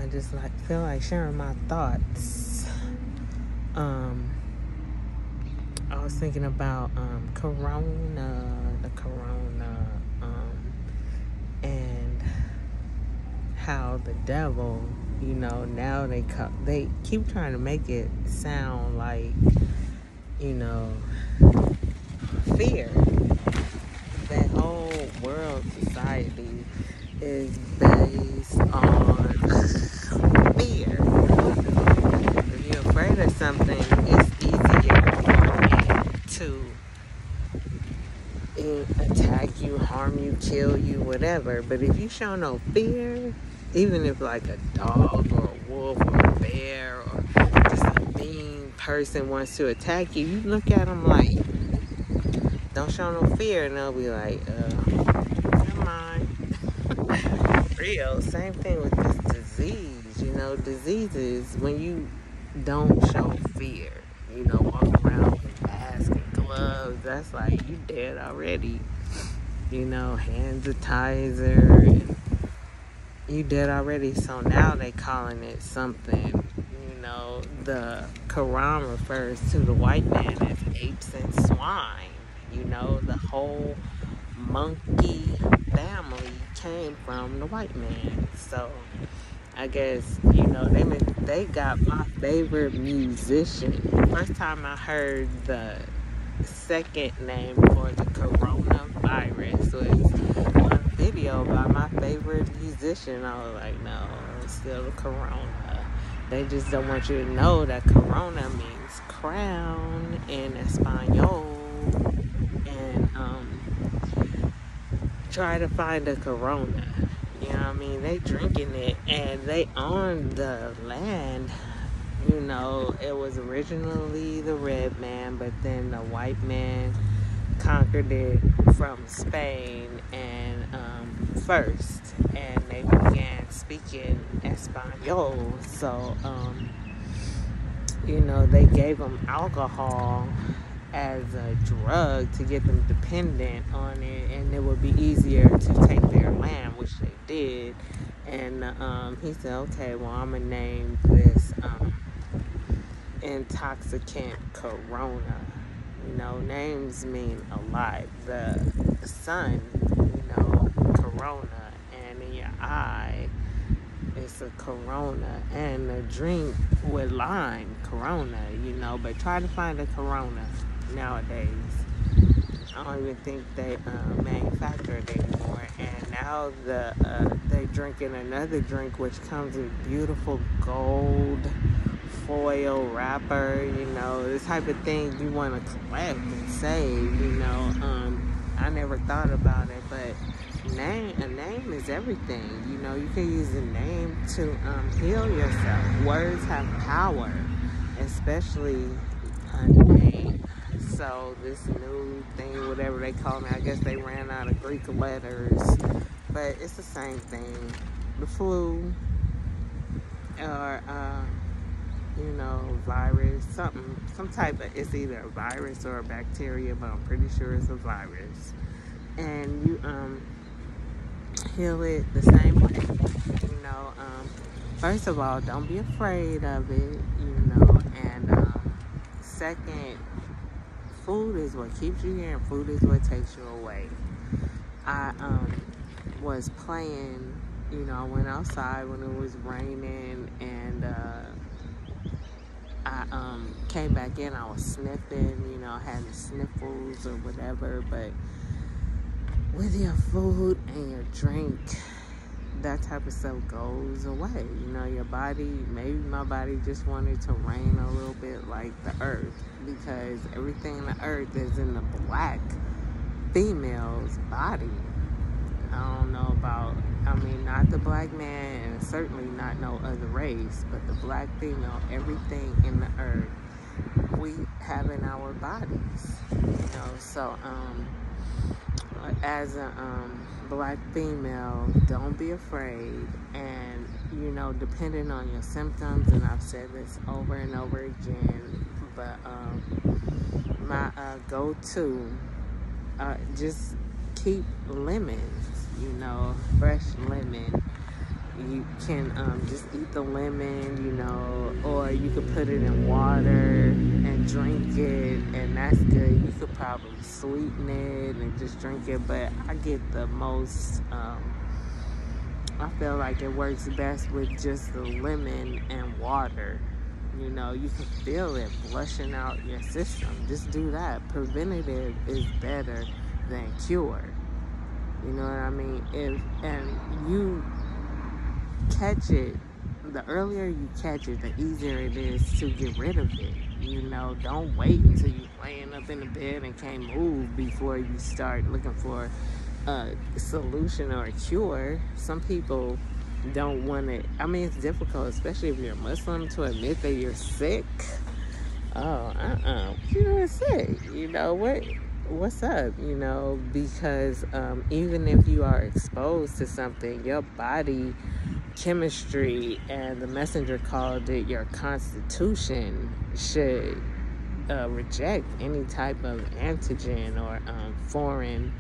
I just feel like sharing my thoughts. I was thinking about the corona, and how the devil, now they keep trying to make it sound like, fear. That whole world society is based on fear. If you're afraid of something, it's easier to attack you, harm you, kill you, whatever. But if you show no fear, even if like a dog or a wolf or a bear or just a mean person wants to attack you, you look at them like, don't show no fear, and they'll be like, never mind. Real. Same thing with this disease. Diseases, when you don't show fear, walk around with masks and gloves, that's like, you dead already. Hand sanitizer, and you dead already. So now they calling it something. The Quran refers to the white man as apes and swine. The whole monkey family came from the white man. So I guess, they got my favorite musician. First time I heard the second name for the coronavirus was one video by my favorite musician. I was like, no, it's still the corona. They just don't want you to know that corona means crown in Espanol. And try to find a corona. They drinking it, and they own the land. It was originally the red man, but then the white man conquered it from Spain and first, and they began speaking Espanol. So they gave them alcohol as a drug to get them dependent on it, and it would be easier to take their land, which they did. And he said, okay, well, I'm gonna name this intoxicant Corona. Names mean a lot. The sun, Corona, and in your eye, it's a Corona, and the drink with lime, Corona, but try to find a Corona nowadays. I don't even think they manufacture it anymore. And now they drinking another drink which comes with beautiful gold foil wrapper, this type of thing you want to collect and save. I never thought about it, but a name is everything. You can use a name to heal yourself. Words have power, especially a name. So this new thing, whatever they call it, I guess they ran out of Greek letters, but it's the same thing. The flu, or virus, some type of, it's either a virus or a bacteria, but I'm pretty sure it's a virus. And you heal it the same way. First of all, don't be afraid of it, and second, food is what keeps you here, and food is what takes you away. I was playing, I went outside when it was raining, and I came back in, I was sniffing, I had the sniffles or whatever. But with your food and your drink, that type of stuff goes away. Your body, maybe my body just wanted to rain a little bit like the earth, because everything in the earth is in the black female's body. I don't know about, not the black man, and certainly not no other race, but the black female, everything in the earth we have in our bodies. So as a black female, don't be afraid. And depending on your symptoms, and I've said this over and over again, but my go-to, just keep lemons, fresh lemon, You can just eat the lemon, you know, or you could put it in water and drink it, and that's good. You could probably sweeten it and just drink it, but I get the most, I feel like it works best with just the lemon and water. You know, you can feel it flushing out your system. Just do that. Preventative is better than cure. You know what I mean? And you catch it, the earlier you catch it, the easier it is to get rid of it. You know, don't wait until you're laying up in the bed and can't move before you start looking for a solution or a cure. Some people don't want it. I mean, it's difficult, especially if you're Muslim, to admit that you're sick. Oh, you know, sick. You know what's up? You know, because even if you are exposed to something, your body chemistry, and the messenger called it your constitution, should reject any type of antigen or foreign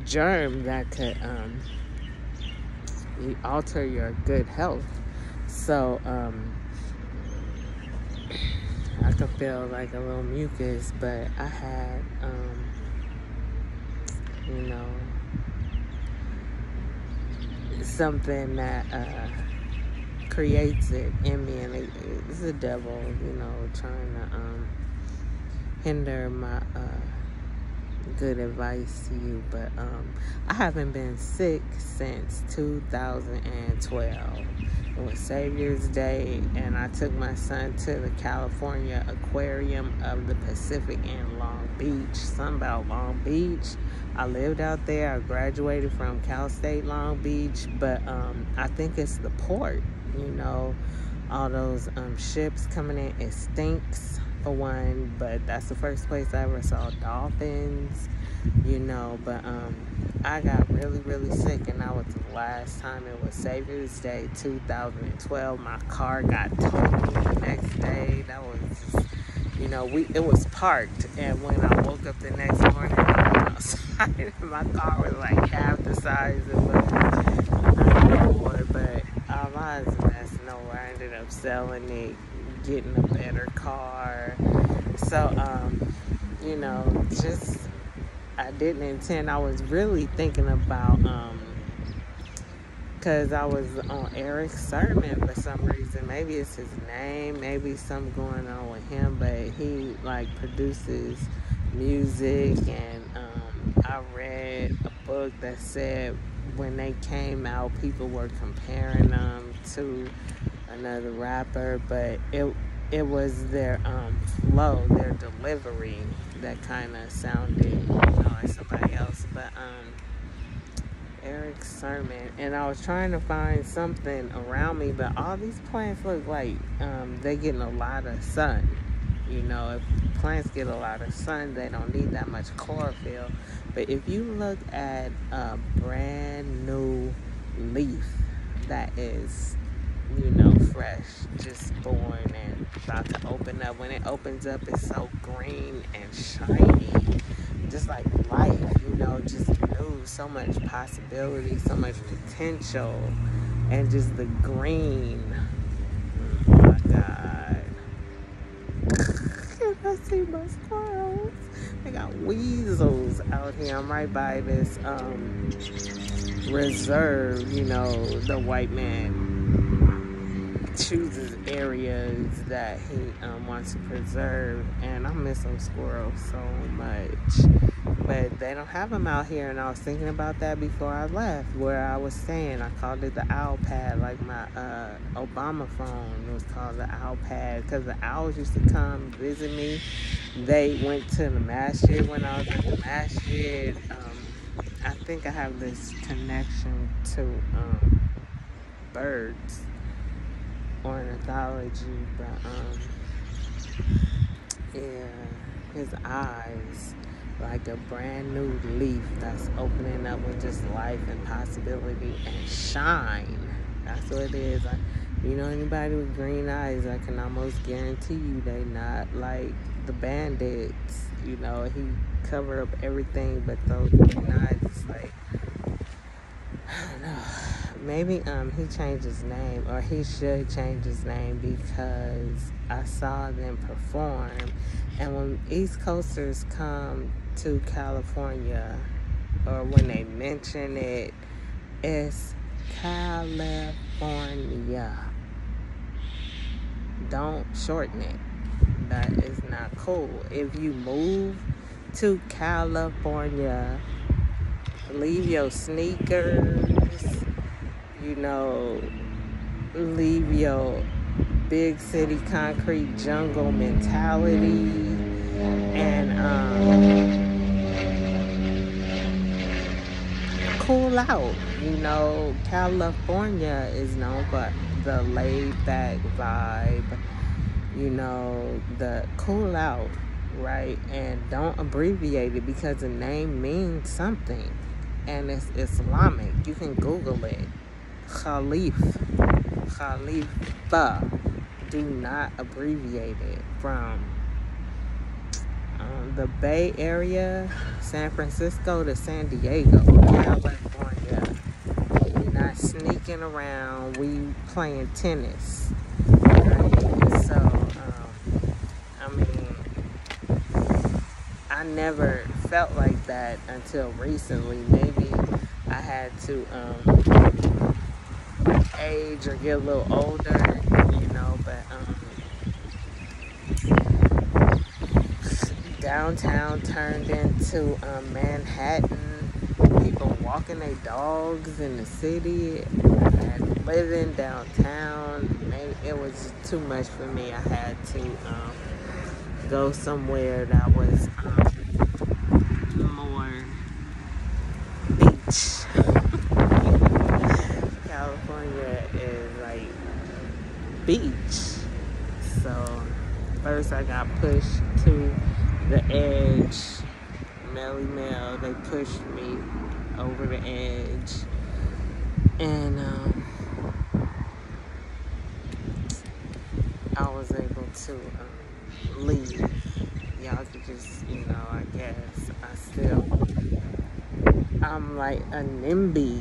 germ that could alter your good health. So I could feel like a little mucus, but I had you know, something that creates it in me, and it's the devil, you know, trying to hinder my good advice to you. But I haven't been sick since 2012. It was Savior's Day, and I took my son to the California Aquarium of the Pacific in Long Beach. Something about Long Beach. I lived out there. I graduated from Cal State Long Beach, but I think it's the port, you know, all those ships coming in. It stinks, for one, but that's the first place I ever saw dolphins, you know. But I got really, really sick, and that was the last time. It was Savior's Day 2012. My car got towed the next day. That was just, you know, it was parked, and when I woke up the next morning, I went outside, and my car was like half the size it was the night before. But our lives a mess. Nowhere. I ended up selling it, getting a better car. So you know, just, I didn't intend. I was really thinking about because I was on Eric Sermon for some reason. Maybe it's his name, maybe something going on with him, but he like produces music, and I read a book that said when they came out, people were comparing them to another rapper, but it was their flow, their delivery that kind of sounded, you know, like somebody else. But Eric Sermon, and I was trying to find something around me, but all these plants look like they're getting a lot of sun. You know, if plants get a lot of sun, they don't need that much chlorophyll. But if you look at a brand new leaf that is, you know, fresh, just born and about to open up, when it opens up, it's so green and shiny, just like life, you know, just new, so much possibility, so much potential, and just the green. Oh my God. Can I see my squirrels? They got weasels out here. I'm right by this reserve, you know, the white man chooses areas that he wants to preserve, and I miss those squirrels so much. But they don't have them out here, and I was thinking about that before I left, where I was staying. I called it the owl pad, like my Obama phone. It was called the owl pad because the owls used to come visit me. They went to the masjid when I was at the masjid. I think I have this connection to birds, ornithology, but yeah, his eyes like a brand new leaf that's opening up with just life and possibility and shine. That's what it is. You know, anybody with green eyes, I can almost guarantee you they not like the bandits. You know, he covered up everything but those green eyes. It's like, I don't Maybe he changed his name, or he should change his name, because I saw them perform, and when East Coasters come to California, or when they mention it, it's California. Don't shorten it. That is not cool. If you move to California, leave your sneakers, leave your big city concrete jungle mentality, and cool out. California is known for the laid back vibe, the cool out, right? And don't abbreviate it, because the name means something, and it's Islamic. You can Google it. Khalifa. Do not abbreviate it. From the Bay Area, San Francisco to San Diego, California. We're not sneaking around. We playing tennis. Right? So, I never felt like that until recently. Maybe I had to age or get a little older, but downtown turned into Manhattan. People walking their dogs in the city, and living downtown. It was too much for me. I had to go somewhere that was more beach. California is like beach. So first I got pushed to the edge. Melly Mel, they pushed me over the edge, and I was able to leave. Y'all could just, I guess I'm like a NIMBY,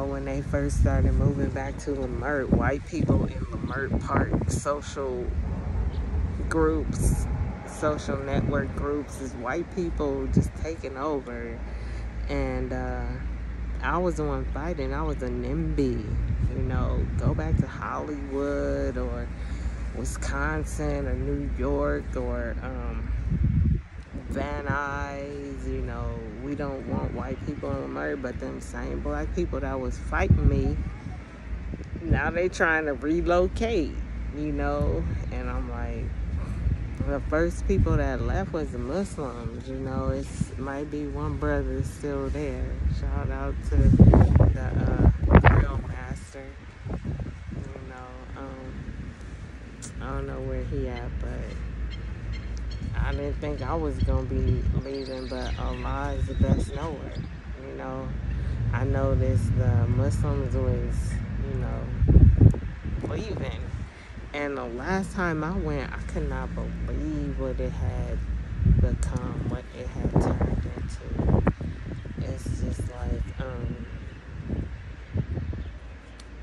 when they first started moving back to Leimert. White people in Leimert Park, social groups, social network groups, is white people just taking over. And I was the one fighting. I was a NIMBY, go back to Hollywood or Wisconsin or New York or Van Nuys. We don't want white people in Leimert, but them same black people that was fighting me, now they trying to relocate, and I'm like, the first people that left was the Muslims. It might be one brother still there. Shout out to the grill master. I don't know where he at, but I didn't think I was gonna be leaving, but Allah is the best knower. I noticed the Muslims was, leaving. And the last time I went, I could not believe what it had become, what it had turned into. It's just like,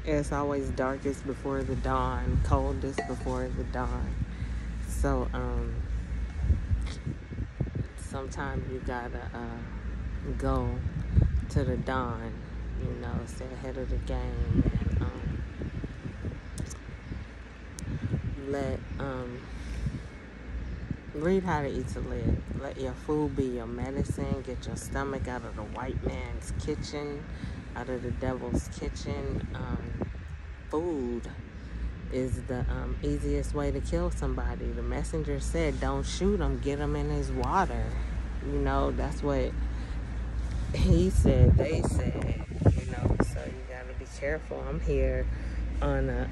it's always darkest before the dawn, coldest before the dawn. So, sometimes you gotta go to the dawn, stay ahead of the game, and read How to Eat to Live. Let your food be your medicine. Get your stomach out of the white man's kitchen, out of the devil's kitchen. Food is the easiest way to kill somebody. The messenger said, don't shoot him, get him in his water. That's what he said, they said, so you gotta be careful. I'm here on a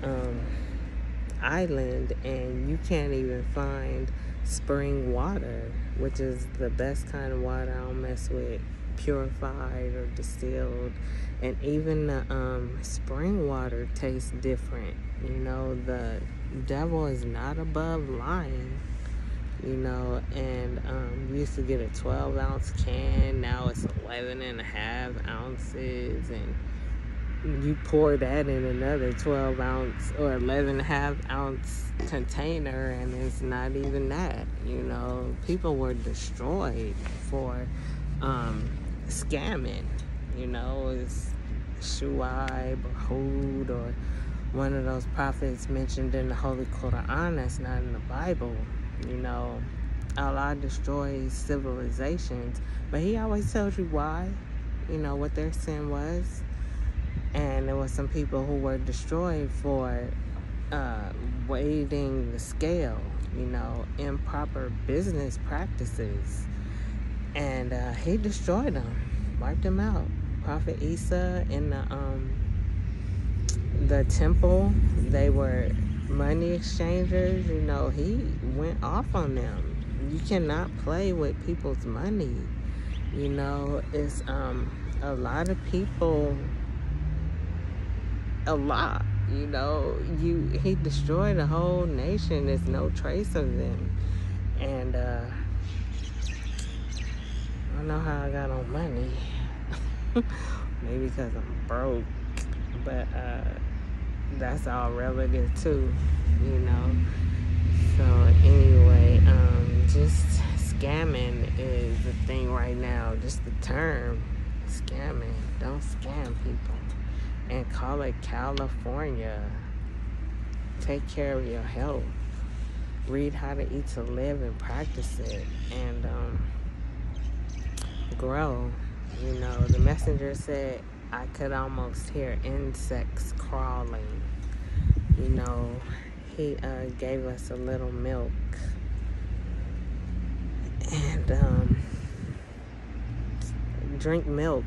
island, and you can't even find spring water, which is the best kind of water. I don't mess with purified or distilled. And even the spring water tastes different. The devil is not above lying. And we used to get a 12-ounce can. Now it's 11.5 ounces. And you pour that in another 12 ounce or 11.5 ounce container, and it's not even that. People were destroyed for scamming. It's Shuaib or Hud or one of those prophets mentioned in the Holy Quran that's not in the Bible. Allah destroys civilizations, but he always tells you why, what their sin was. And there were some people who were destroyed for weighting the scale, improper business practices. And he destroyed them, wiped them out. Prophet Isa in the temple, they were money exchangers. He went off on them. You cannot play with people's money. It's a lot of people, a lot. He destroyed a whole nation. There's no trace of them. And I don't know how I got on money. Maybe because I'm broke, but that's all relative too, So anyway, just scamming is the thing right now. Just the term, scamming. Don't scam people, and call it California. Take care of your health. Read How to Eat to Live and practice it, and grow. The messenger said I could almost hear insects crawling. He gave us a little milk. And drink milk.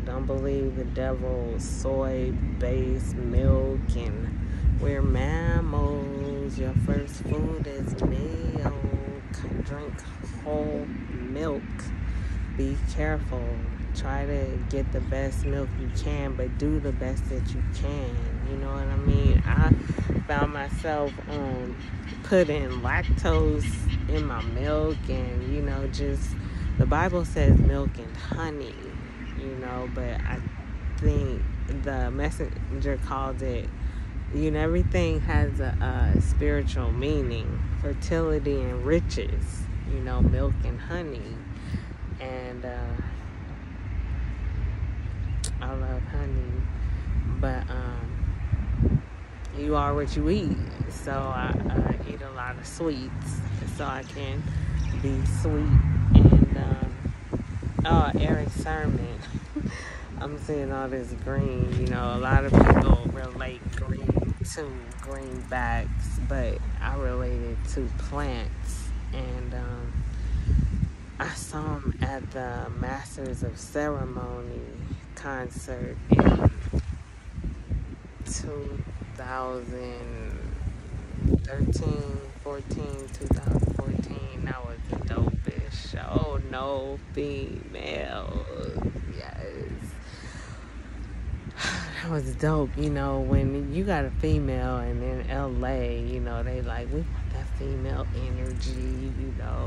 Don't believe the devil's soy-based milk. And we're mammals. Your first food is milk. Drink whole milk. Be careful. Try to get the best milk you can, but do the best that you can. You know what I mean? I found myself putting lactose in my milk, and just the Bible says milk and honey, but I think the messenger called it, everything has a spiritual meaning. Fertility and riches, milk and honey. And I love honey, but you are what you eat. So I eat a lot of sweets so I can be sweet. And Eric Sermon. I'm seeing all this green. A lot of people relate green to greenbacks, but I relate it to plants. And I saw him at the Masters of Ceremony concert in 2013, 2014. That was the dopest show. No females. Yes. That was dope. When you got a female and in LA, they like, we want that female energy,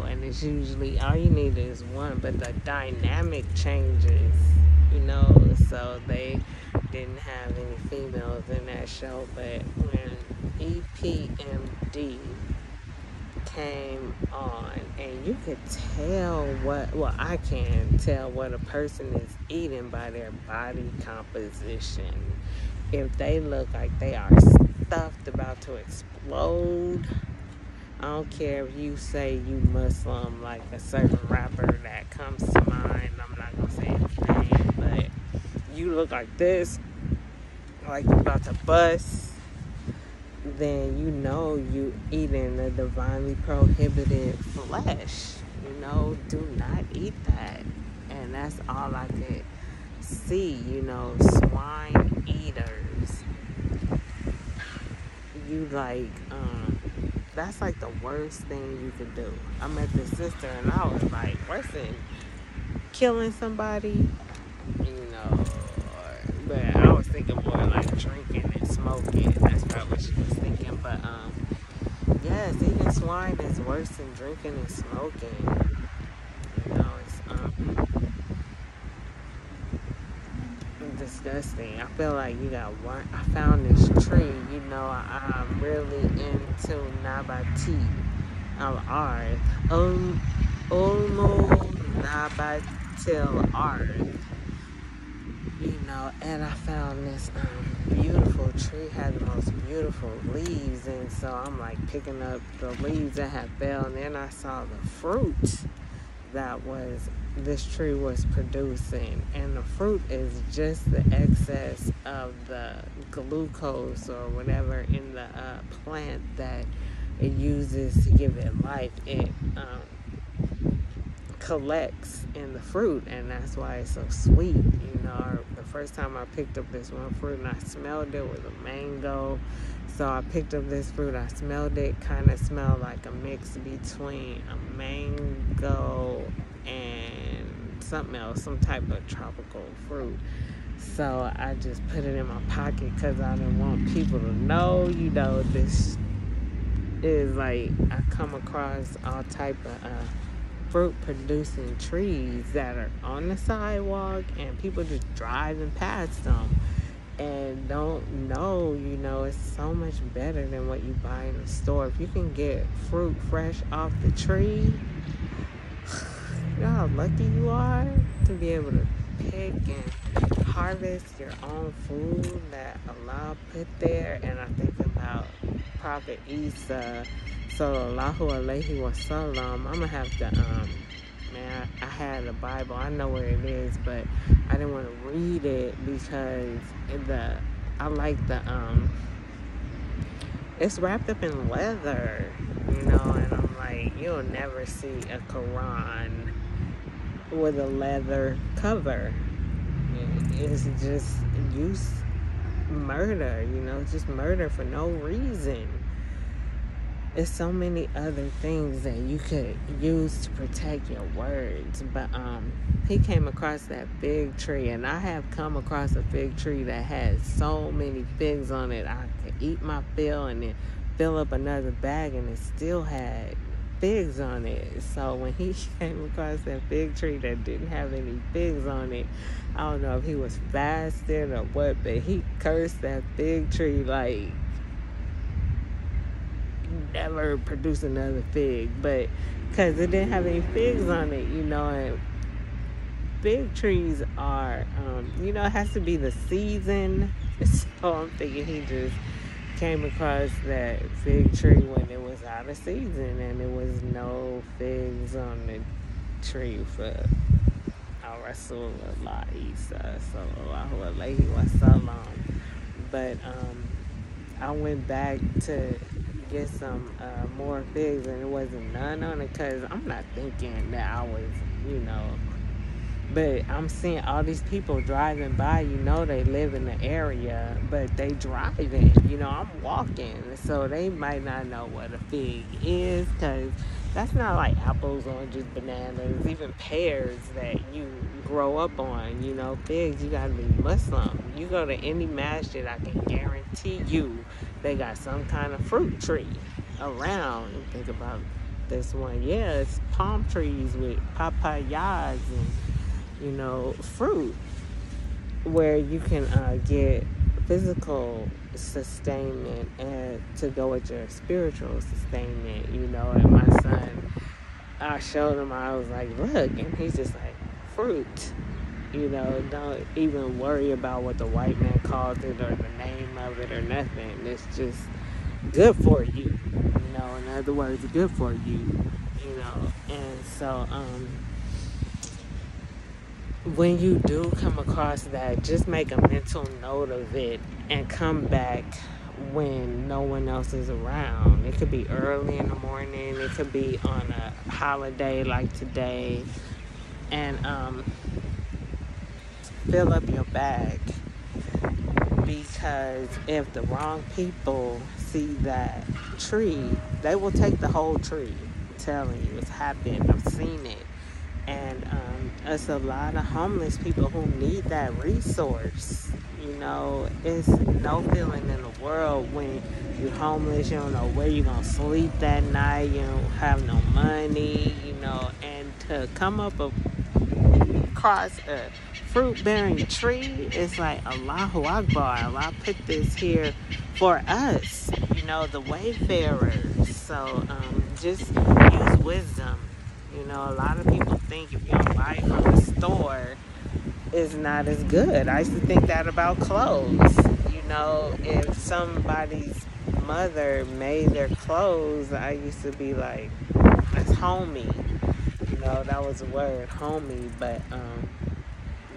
and it's usually all you need is one, but the dynamic changes, so they didn't have any females in that show. But when EPMD came on, and you could tell I can tell what a person is eating by their body composition. If they look like they are stuffed about to explode, I don't care if you say you Muslim, like a certain rapper that comes to mind. I'm not gonna say his name, but you look like this, like you're about to bust, then you eating the divinely prohibited flesh. Do not eat that. And that's all I could see, swine eaters. That's like the worst thing you could do. I met this sister and I was like, worse than killing somebody, but I was thinking more like drinking and smoking. That's probably what she was thinking. But yes, eating swine is worse than drinking and smoking. It's disgusting. I feel like you got one. I found this tree. You know, I'm really into Nabati al-Ard. Ulmu Nabatil Ard. You know, and I found this beautiful tree, had the most beautiful leaves, and so I'm like picking up the leaves that had fell, and then I saw the fruit that this tree was producing, and the fruit is just the excess of the glucose or whatever in the plant that it uses to give it life. It collects in the fruit, and that's why it's so sweet. You know, the first time I picked up this one fruit and I smelled it was a mango. So I picked up this fruit, I smelled it, kind of smelled like a mix between a mango and something else, some type of tropical fruit. So I just put it in my pocket because I didn't want people to know. You know, this is like, I come across all type of fruit producing trees that are on the sidewalk, and people just driving past them and don't know. You know, it's so much better than what you buy in the store. If you can get fruit fresh off the tree, you know how lucky you are to be able to pick and harvest your own food that Allah put there. And I think about Prophet Isa sallallahu alaihi wasallam. I'm gonna have to man, I had a Bible, I know where it is, but I didn't want to read it because I like it's wrapped up in leather, you know, and I'm like, you'll never see a Quran with a leather cover. It's just murder, you know, just murder for no reason. There's so many other things that you could use to protect your words. But he came across that fig tree, and I have come across a fig tree that has so many figs on it. I could eat my fill and then fill up another bag, and it still had figs on it. So when he came across that fig tree that didn't have any figs on it, I don't know if he was fasting or what, but he cursed that fig tree like never produce another fig, but because it didn't have any figs on it, you know. And fig trees are you know, it has to be the season. So I'm thinking he just came across that fig tree when it was out of season, and there was no figs on the tree for Rasulullah Isa sallallahu alaihi wasallam. But I went back to get some more figs, and there wasn't none on it, because I'm not thinking that I was, you know, but I'm seeing all these people driving by, you know, they live in the area, but they driving, you know, I'm walking, so they might not know what a fig is, because that's not like apples, oranges, bananas, even pears that you grow up on. You know, figs, you gotta be Muslim. You go to any masjid, I can guarantee you they got some kind of fruit tree around. You think about this one, yeah, it's palm trees with papayas and, you know, fruit, where you can get physical sustainment and to go with your spiritual sustainment, you know. And my son, I showed him, I was like, look, and he's just like, fruit, you know, don't even worry about what the white man called it or the name of it or nothing. It's just good for you, you know, in other words, good for you, you know. And so when you do come across that, just make a mental note of it and come back when no one else is around. It could be early in the morning, it could be on a holiday like today, and fill up your bag, because if the wrong people see that tree, they will take the whole tree. I'm telling you, it's happened. I've seen it. And it's a lot of homeless people who need that resource. You know, it's no feeling in the world when you're homeless, you don't know where you're going to sleep that night, you don't have no money, you know, and to come across a fruit-bearing tree, it's like, Allahu Akbar, Allah put this here for us, the wayfarers. So just use wisdom. A lot of people think if you don't buy it from the store, it's not as good. I used to think that about clothes. If somebody's mother made their clothes, I used to be like, that's homey. That was a word, homey. But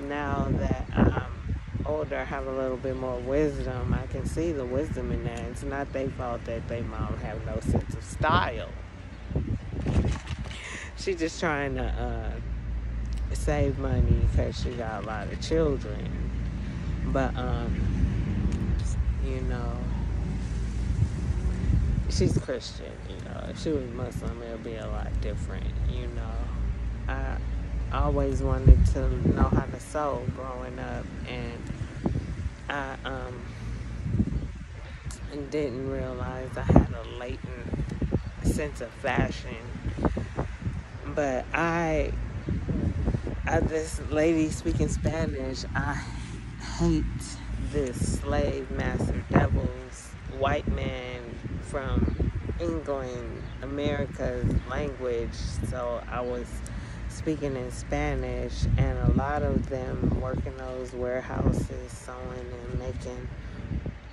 now that I'm older, I have a little bit more wisdom. I can see the wisdom in that. It's not their fault that they mom have no sense of style. She just trying to save money because she got a lot of children. But she's Christian. If she was Muslim, it would be a lot different. I always wanted to know how to sew growing up, and I didn't realize I had a latent sense of fashion. But this lady speaking Spanish, I hate this slave master devils, white man from England, America's language. So I was speaking in Spanish, and a lot of them work in those warehouses, sewing and making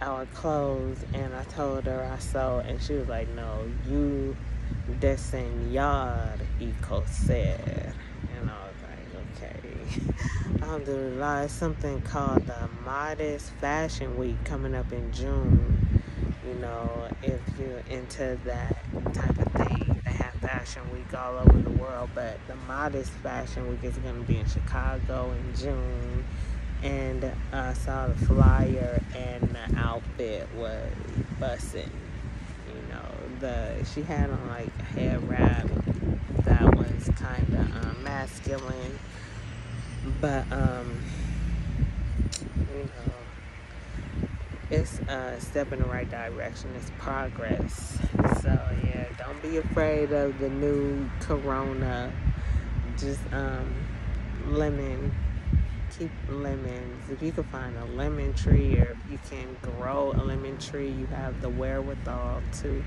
our clothes. And I told her I sew, and she was like, no, you diseñar y coser. And I was like, okay. Alhamdulillah, it's something called the Modest Fashion Week coming up in June. If you're into that type of thing, they have Fashion Week all over the world, but the Modest Fashion Week is going to be in Chicago in June. And I saw the flyer, and the outfit was bussin'. She had on like a hair wrap that was kind of masculine, but it's a step in the right direction. It's progress. So yeah, don't be afraid of the new corona. Just lemon. Keep lemons. If you can find a lemon tree, or if you can grow a lemon tree, you have the wherewithal to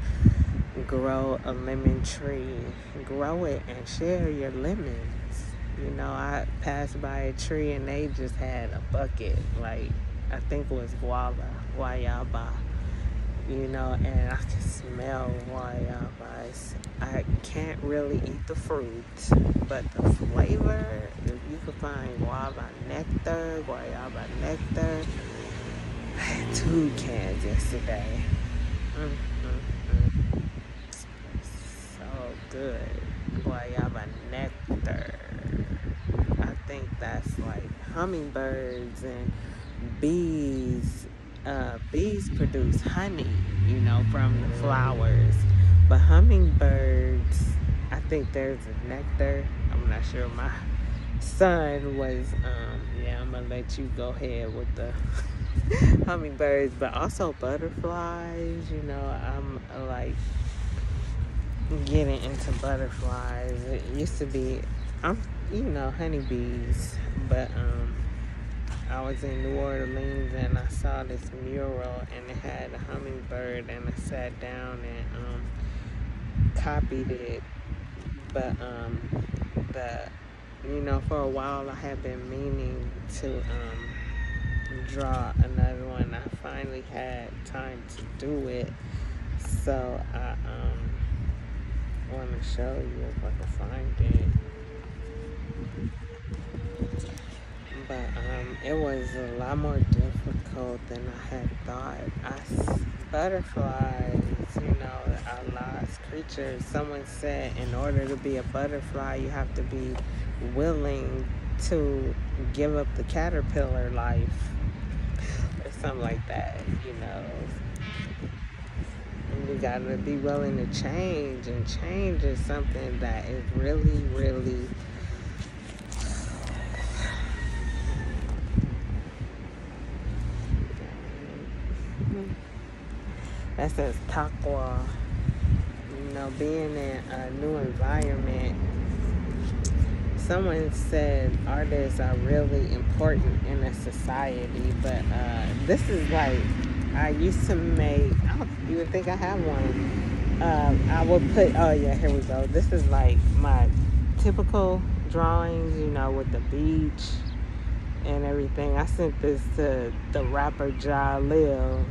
grow a lemon tree. Grow it and share your lemons. I passed by a tree and they just had a bucket, like I think it was guayaba, and I can smell guayabas. I can't really eat the fruit, but the flavor, if you could find guayaba nectar, I had 2 cans yesterday. So good. Guayaba nectar. I think that's like hummingbirds and bees. Bees produce honey, from the flowers. But hummingbirds, I think there's a nectar. I'm not sure. My son was, I'm going to let you go ahead with the hummingbirds. But also butterflies, I'm like getting into butterflies. It used to be, honeybees. But, I was in New Orleans and I saw this mural and it had a hummingbird, and I sat down and copied it. But for a while I had been meaning to draw another one. I finally had time to do it, so I want to show you if I can find it. But it was a lot more difficult than I had thought. Butterflies, Allah's creatures. Someone said in order to be a butterfly, you have to be willing to give up the caterpillar life, or something like that, And you gotta be willing to change, and change is something that is really, really that says taqwa. Being in a new environment, someone said artists are really important in a society, but this is like, I used to make, I don't even think I have one. I would put, oh yeah, here we go. This is like my typical drawings, you know, with the beach and everything. I sent this to the rapper Jalil.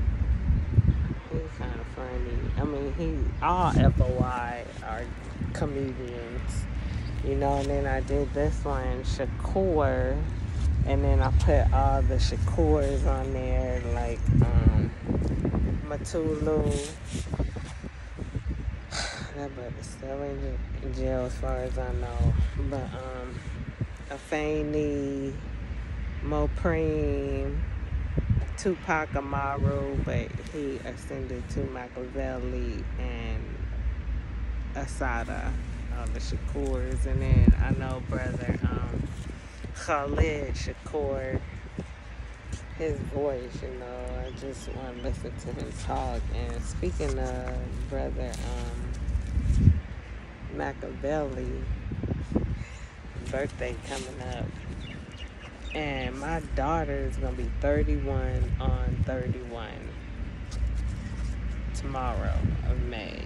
He's kind of funny. I mean, all FOI are comedians, you know. And then I did this one, Shakur, and then I put all the Shakurs on there, like Matulu. That brother's still in jail as far as I know. But Afeni, Mopreme, Tupac Amaru, but he ascended to Machiavelli and Asada, the Shakurs. And then I know brother Khalid Shakur, his voice, you know, I just want to listen to him talk. And speaking of brother Machiavelli, birthday coming up. And my daughter is going to be 31 on 31 tomorrow of May.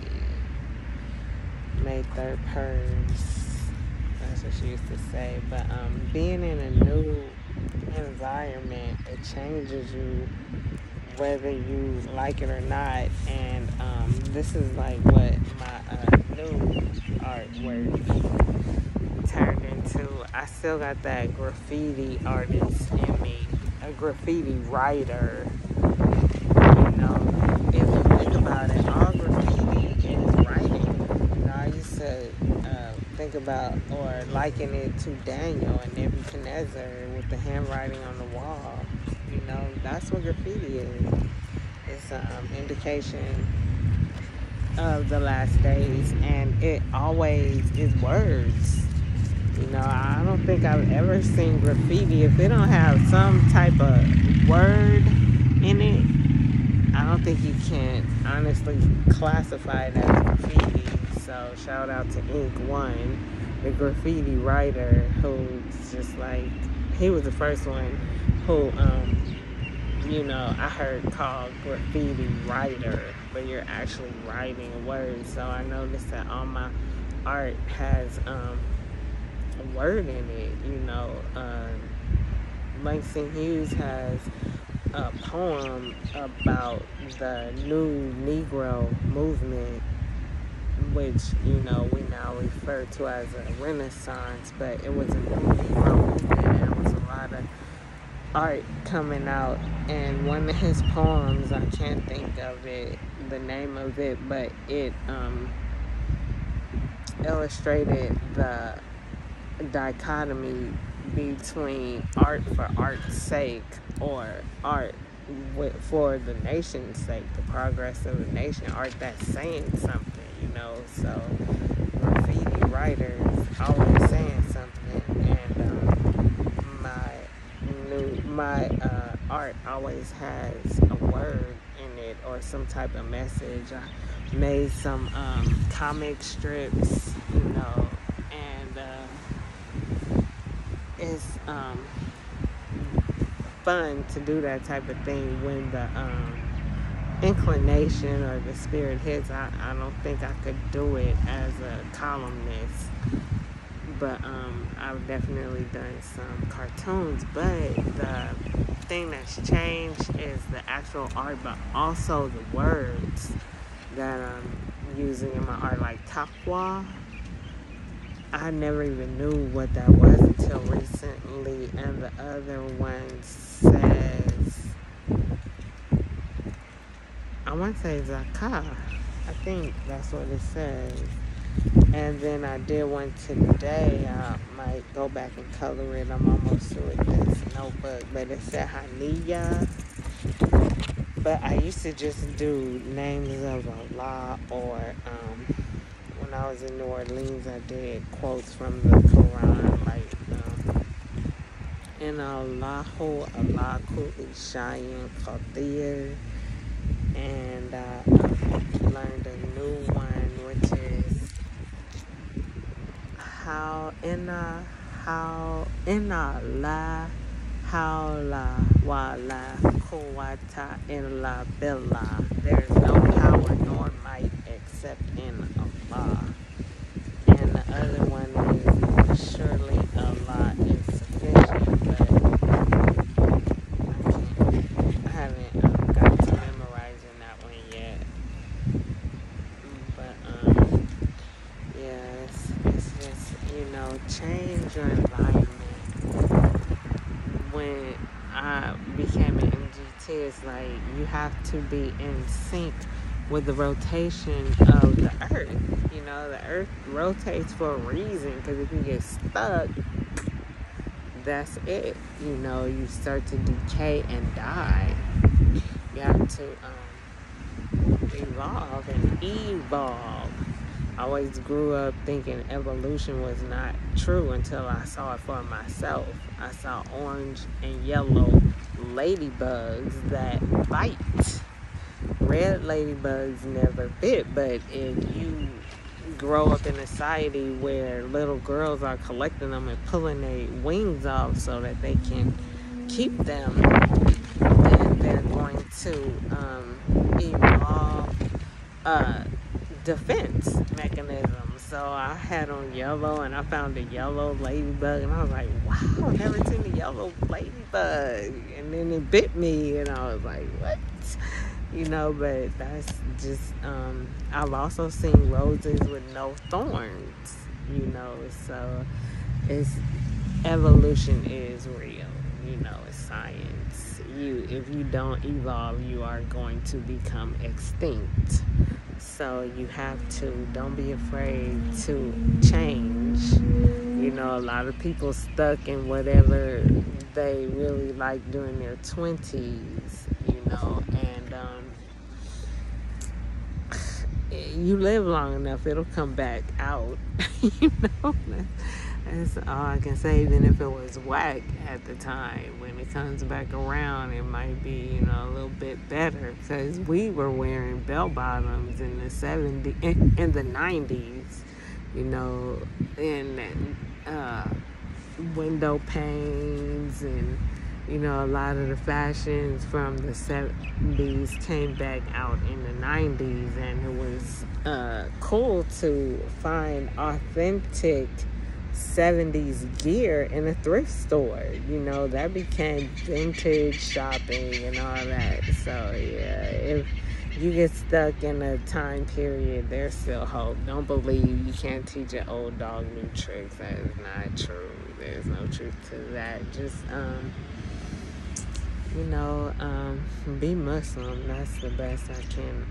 May 3rd hers. That's what she used to say. But being in a new environment, it changes you whether you like it or not. And this is like what my new artwork turned into. I still got that graffiti artist in me, a graffiti writer. You know, if you think about it, all graffiti is writing. You know, I used to think about or liken it to Daniel and Nebuchadnezzar with the handwriting on the wall. You know, that's what graffiti is. It's an indication of the last days, and it always is words. You know, I don't think I've ever seen graffiti if it don't have some type of word in it. I don't think you can honestly classify it as graffiti. So shout out to Ink One, the graffiti writer, who's just like, he was the first one who you know, I heard called graffiti writer, but you're actually writing words. So I noticed that all my art has a word in it. You know, Langston Hughes has a poem about the new Negro movement, which, you know, we now refer to as a Renaissance, but it was a new Negro movement, and it was a lot of art coming out. And one of his poems, I can't think of it, the name of it, but it illustrated the dichotomy between art for art's sake or art for the nation's sake, the progress of the nation, art that's saying something, you know. So graffiti writers always saying something, and my art always has a word in it or some type of message. I made some comic strips, you know, and it's fun to do that type of thing when the inclination or the spirit hits. I don't think I could do it as a columnist, but I've definitely done some cartoons. But the thing that's changed is the actual art, but also the words that I'm using in my art, like taqwa. I never even knew what that was until recently, and the other one says, I want to say zakah. I think that's what it says. And then I did one today. I might go back and color it. I'm almost through with this notebook, but it said Haniya. But I used to just do names of Allah, or when I was in New Orleans, I did quotes from the Quran, like in Allahu ala kulli shay'in qadir. And I learned a new one, which is how how inna la hawla wala quwwata illa billah. There is no power nor might except in Allah. And the other one is surely Allah is sufficient, but I haven't got to memorizing that one yet. But yeah, it's just, change your environment. When I became an MGT, it's like you have to be in sync with the rotation of the earth. The earth rotates for a reason, because if you get stuck, that's it. You start to decay and die. You have to evolve and evolve. I always grew up thinking evolution was not true until I saw it for myself. I saw orange and yellow ladybugs that bite. Red ladybugs never bit, but if you grow up in a society where little girls are collecting them and pulling their wings off so that they can keep them, then they're going to evolve defense mechanism. So I had on yellow, and I found a yellow ladybug, and I was like, wow, I've never seen a yellow ladybug. And then it bit me, and I was like, what? But that's just, I've also seen roses with no thorns, so evolution is real, it's science. If you don't evolve, you are going to become extinct. So you have to, don't be afraid to change. A lot of people stuck in whatever they really like during their 20s, and you live long enough, it'll come back out. That's all I can say. Even if it was whack at the time, when it comes back around, it might be, a little bit better, because we were wearing bell bottoms in the 70s, in the 90s, and window panes, and a lot of the fashions from the 70s came back out in the 90s, and it was cool to find authentic 70s gear in a thrift store. That became vintage shopping and all that. So yeah, if you get stuck in a time period, there's still hope. Don't believe you can't teach an old dog new tricks. That is not true. There's no truth to that. Just be Muslim. That's the best I can